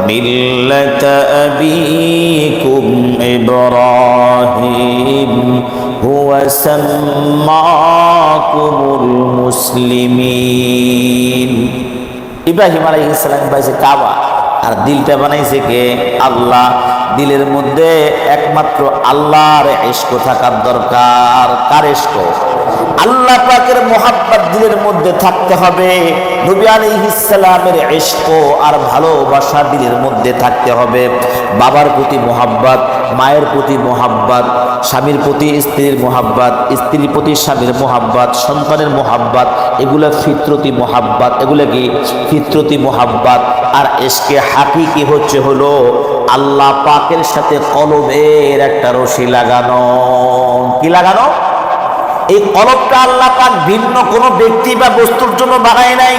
মিল্লাতা আবিকুম ইব্রাহিম হুয়া সাম্মাকুমুল মুসলিমিন। ইব্রাহিম আলাইহিস সালাম বানাইছে কাবা, আর দিলটা বানাইছে কে? আল্লাহ। দিলের মধ্যে একমাত্র আল্লাহর ইশক থাকার দরকার। কার ইশক? আল্লাহ পাকের মোহাব্বত দিলের মধ্যে থাকতে হবে। নবী আলাইহিস সালামের ইশক আর ভালোবাসা দিলের মধ্যে থাকতে হবে। বাবার প্রতি মোহাব্বত, মায়ের প্রতি মোহাব্বত, স্বামীর প্রতি স্ত্রীর মোহাব্বত, স্ত্রীর প্রতি স্বামীর মোহাব্বত, সন্তানের মোহাব্বত, এগুলো ফিতরতি মোহাব্বত। এগুলো কি? ফিতরতি মোহাব্বত। আর ইশকে হাকিকি হলো আল্লাহ পাকের সাথে কলবের একটা রশি লাগানো। কি লাগানো? এই কলবটা আল্লাহ পাক ভিন্ন কোনো ব্যক্তি বা বস্তুর জন্য বানায় নাই।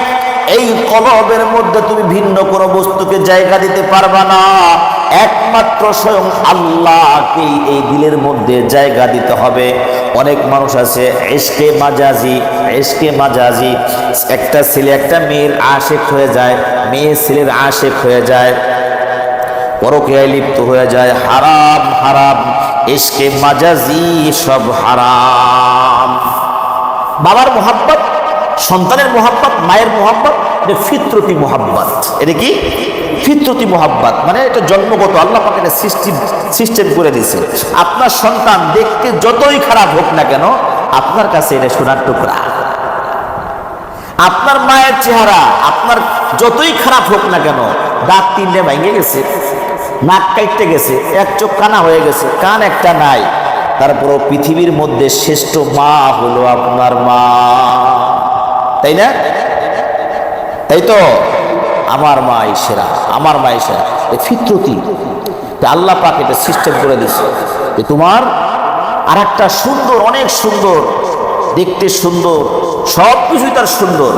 এই কলবের মধ্যে তুমি ভিন্ন কোনো বস্তুকে জায়গা দিতে পারবা না। একমাত্র স্বয়ং আল্লাহকেই এই দিলের মধ্যে জায়গা দিতে হবে। অনেক মানুষ আছে ইশকে মাজাজি, ইশকে মাজাজি। একটা ছেলে একটা মেয়ের আশিক হয়ে যায়, মেয়ে ছেলের আশিক হয়ে যায়, পরকীয়ায় লিপ্ত হয়ে যায়। হারাম হারাম, ইশকে মাজাজি সব হারাম। বাবার মোহাব্বত, সন্তানের মোহাব্বত, মায়ের মোহাব্বত, এটা ফিতরতি মোহাব্বত। এটা কি? ফিতরতি মোহাব্বত, মানে এটা জন্মগত। আল্লাহ পাক এটা সিস্টেম করে দিয়েছে। আপনার সন্তান দেখতে যতই খারাপ হোক না কেন, আপনার কাছে এটা সোনার টুকরা। আপনার মায়ের চেহারা আপনার যতই খারাপ হোক না কেন, দাঁত তিনটে ভেঙে গেছে, নাক কাটতে গেছে, এক চোখ কানা হয়ে গেছে, কান একটা নাই, তারপরও পৃথিবীর মধ্যে শ্রেষ্ঠ মা হলো আপনার মা। তাই না? তাই তো? আমার মা সেরা, আমার মা সেরা। এই ফিতরতি আল্লাহ পাক এটা সিস্টেম করে দিছে যে তোমার আর একটা সুন্দর, অনেক সুন্দর, দেখতে সুন্দর, সব কিছুই তার সুন্দর,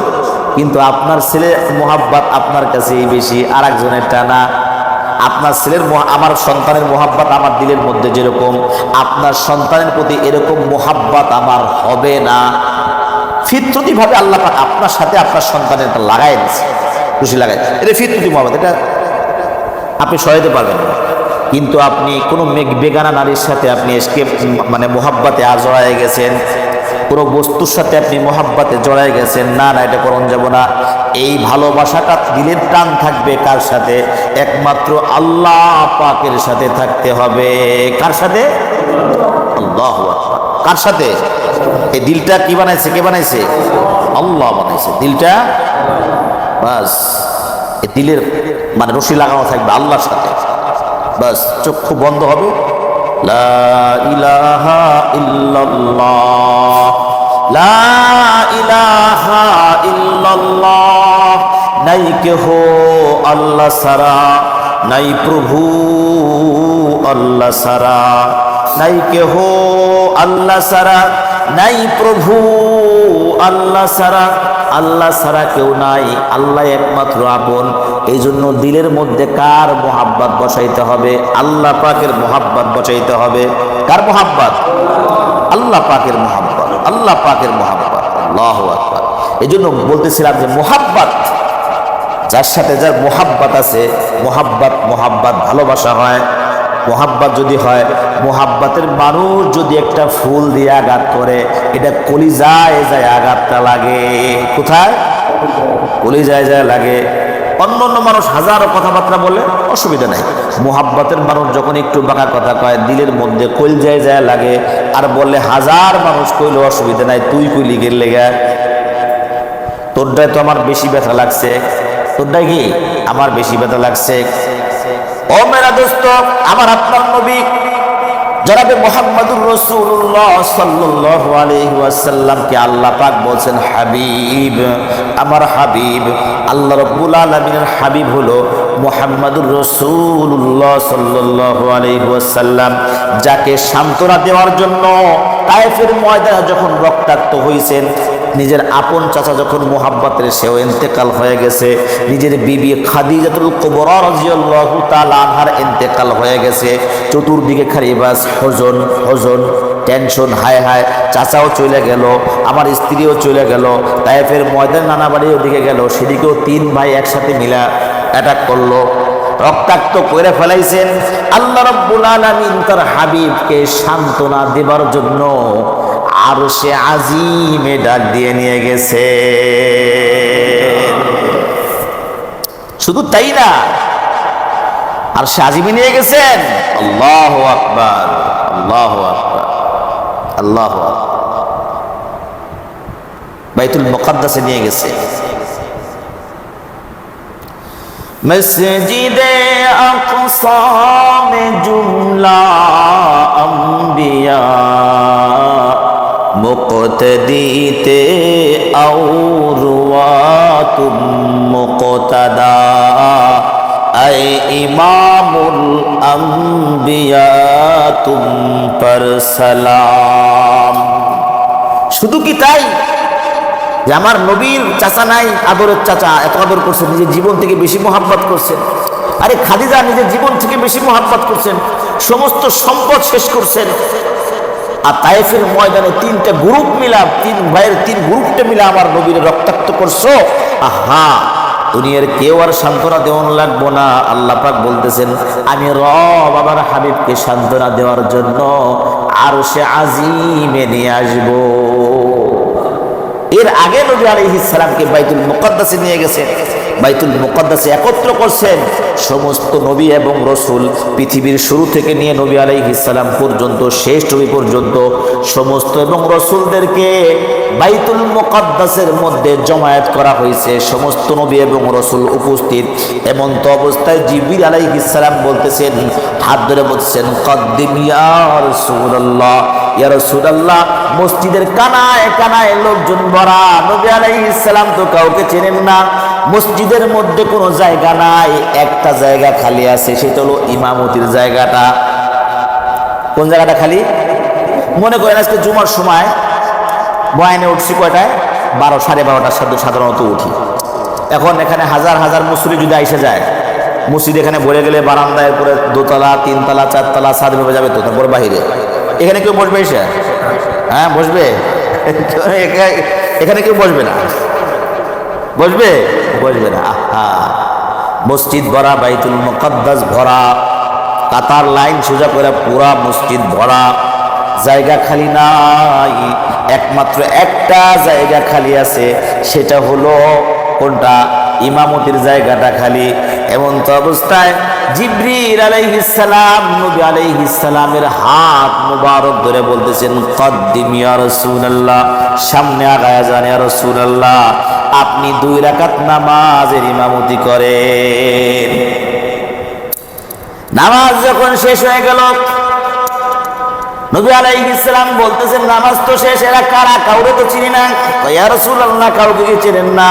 কিন্তু আপনার ছেলে মোহাব্বত আপনার কাছেই বেশি, আর একজনের টানা। আপনার ছেলের, আমার সন্তানের মোহাব্বত আমার দিলের মধ্যে যেরকম, আপনার সন্তানের প্রতি এরকম মোহাব্বত আমার হবে না। ফিতরতি ভাবে আল্লাহ পাক আপনার সাথে আপনার সন্তানের লাগাই দিচ্ছে, খুশি লাগাই। এটা ফিতরতি মোহাব্বত, এটা আপনি সহায়তে পারবেন না। কিন্তু আপনি কোনো বেগানা নারীর সাথে আপনি এসকে মানে মোহাব্বতে জড়ায় গেছেন, কোনো বস্তুর সাথে আপনি মোহাব্বতে জড়ায় গেছেন, না না, এটা করণ যাব না। এই ভালোবাসাটা দিলের টান থাকবে কার সাথে? একমাত্র আল্লাহ পাকের সাথে থাকতে হবে। কার সাথে? আল্লাহু আকবার। কার সাথে? এই দিলটা কি বানাইছে? কে বানাইছে? আল্লাহ বানাইছে দিলটা। বাস, এই দিলের মানে রশি লাগানো থাকবে আল্লাহর সাথে। বাস, চক্ষু বন্ধ হবে, লা ইলাহা ইল্লাল্লাহ, লা ইলাহা ইল্লাল্লাহ। নাই কেহ আল্লাহ সারা, নাই প্রভু আল্লাহ সারা, নাই কেহ আল্লাহ সারা, নাই প্রভু আল্লাহ সারা। আল্লাহ ছাড়া কেউ নাই, আল্লাহ একমাত্র আপন। এই জন্য দিলের মধ্যে কার মোহাব্বত বসাইতে হবে? আল্লাহ পাকের মোহাব্বত বসাইতে হবে। কার মোহাব্বত? আল্লাহ পাকের মোহাব্বত, আল্লাহ পাকের মোহাব্বত। আল্লাহু আকবার। এই জন্য বলতেছিলাম যে মোহাব্বত, যার সাথে যার মোহাব্বত আছে, মোহাব্বত ভালোবাসা হয়। মোহাব্বত যদি হয়, মোহাব্বতের মানুষ যদি একটা ফুল দিয়ে আঘাত করে, এটা কলিজায় যায় আঘাতটা লাগে। কোথায়? কলিজায় যায় লাগে। অন্য অন্য মানুষ হাজারো কথাবার্তা বলে অসুবিধা নাই, মোহাব্বতের মানুষ যখন একটু বাঁকা কথা কয়, দিলের মধ্যে কলিজায় যায় লাগে। আর বললে হাজার মানুষ কইলে অসুবিধা নাই, তুই কইলি গেল লেগে, তোরটাই তো আমার বেশি ব্যথা লাগছে, তোরটাই কি আমার বেশি ব্যথা লাগছে। ও মেরা দোস্ত, আমার আপনার নবী জনাবে মুহাম্মদুর রাসূলুল্লাহ সাল্লাল্লাহু আলাইহি ওয়াসাল্লামকে আল্লাহ পাক বলেন হাবিব, আমার হাবিব। আল্লাহ রাব্বুল আলামিনের হাবিব হলো মুহাম্মদুর রাসূলুল্লাহ সাল্লাল্লাহু আলাইহি ওয়াসাল্লাম, যাকে সান্ত্বনা দেওয়ার জন্য তায়েফের ময়দানে যখন রক্তাক্ত হয়েছেন, নিজের আপন চাচা যখন মুহাব্বতের সেও ইন্তেকাল হয়ে গেছে, নিজের বিবি খাদিজাতুল কুবরা রাদিয়াল্লাহু তাআলা আনহার ইন্তেকাল হয়ে গেছে, চতুর্দিকে খালি বাস হজন হজন, টেনশন, হায় হায়, চাচাও চলে গেল, আমার স্ত্রীও চলে গেল, তায়েফের ময়দান নানা বাড়িও দিকে গেল, সেদিকেও তিন ভাই একসাথে মিলা অ্যাটাক করলো। রক্তাক্ত করে ফেলাইছেন। আল্লাহ রাব্বুল আলামিন তার হাবিবকে সান্ত্বনা দেবার জন্য আরশে আজিমে ডাক দিয়ে নিয়ে গেছে। শুধু তাই না, আরশে আজিমে নিয়ে গেছেন। আল্লাহু আকবার, আল্লাহু আকবার, আল্লাহু আকবার। বাইতুল মুকাদ্দাসে নিয়ে গেছে। মসজিদে আকসা মে জুমলা আম্বিয়া মুকতদীতে আউরওয়াতুম মুকতাদা আই ইমামুল আম্বিয়া তুম পর সালাম। শুধু কি তাই যে আমার নবীর চাচা নাই, আদরের চাচা, এত আদর করছেন, নিজের জীবন থেকে বেশি মোহাব্বত করছেন। আরে খাদিজা নিজের জীবন থেকে বেশি মোহাব্বত করছেন, সমস্ত সম্পদ শেষ করছেন। আর তায়েফের ময়দানে তিনটা গ্রুপ মিলা, তিন ভাইয়ের তিন গ্রুপটা মিলা আমার নবীর রক্তাক্ত করছো। আহা, দুনিয়ার কেউ আর সান্ত্বনা দেওয়ান লাগবো না। আল্লাহ পাক বলতেছেন আমি রব আমার হাবিবকে সান্ত্বনা দেওয়ার জন্য আরশে আজিমে নিয়ে আসবো। এর আগে নবী আলাইহিস সালামকে বাইতুল মুকাদ্দাসে নিয়ে গেছেন, বাইতুল মুকাদ্দাসে একত্র করছেন সমস্ত নবী এবং রসুল। পৃথিবীর শুরু থেকে নিয়ে নবী আলাইহিস সালাম পর্যন্ত, শেষ নবী পর্যন্ত সমস্ত এবং রসুলদেরকে বাইতুল মুকাদ্দাসের মধ্যে জমায়েত করা হয়েছে। সমস্ত নবী এবং রসুল উপস্থিত। এমন তো অবস্থায় জিবরিল আলাইহিস সালাম বলতেছেন, হাত ধরে বলতেছেন কদ্দিম ইয়া রাসূলুল্লাহ, ইয়া রাসূলুল্লাহ। মসজিদের কানায় কানায় লোকজন ভরা। নবী আলাইহিস সালাম তো কাউকে চেনেন না। মসজিদের মধ্যে কোনো জায়গা নাই, একটা জায়গা খালি আছে, সেটা হলো ইমামতির জায়গাটা। কোন জায়গাটা খালি? মনে করেন আজকে জুমার সময় বয়ানে উঠছি কয়টায়? 12, 12:30 সাধারণত উঠি। এখন এখানে হাজার হাজার মুসল্লি যদি আইসা যায়, মসজিদ এখানে ভরে গেলে বারান্দায় পরে 2তলা 3তলা 4তলা ছাদ ভেবে যাবে তো, তারপর বাহিরে। এখানে কেউ বসবে এসে? হ্যাঁ বসবে? এখানে কেউ বসবে না, বসবে? বসবে না। আহা, মসজিদ ভরা, বাইতুল মুকাদ্দাস ভরা, কাতার লাইন সোজা করে পুরা মসজিদ ভরা, জায়গা খালি নাই। একমাত্র একটা জায়গা খালি আছে, সেটা হলো কোনটা? ইমামতির জায়গাটা খালি। এমন তো অবস্থায় জিবরিল আলাইহিস সালাম নবী আলাইহিস সালামের হাত মুবারক ধরে বলতেছেন কদ্দিম ইয়া রাসূলুল্লাহ, সামনে আগায়া যান ইয়া রাসূলুল্লাহ, আপনি 2 রাকাত নামাজের ইমামতি করেন। নামাজ যখন শেষ হয়ে গেল, নবী আলাইহিস সালাম বলতেছেন নামাজ তো শেষ, এরা কারা? কাউরে তো চিনি না। ইয়া রাসূলুল্লাহ, কাউকে চিনেন না?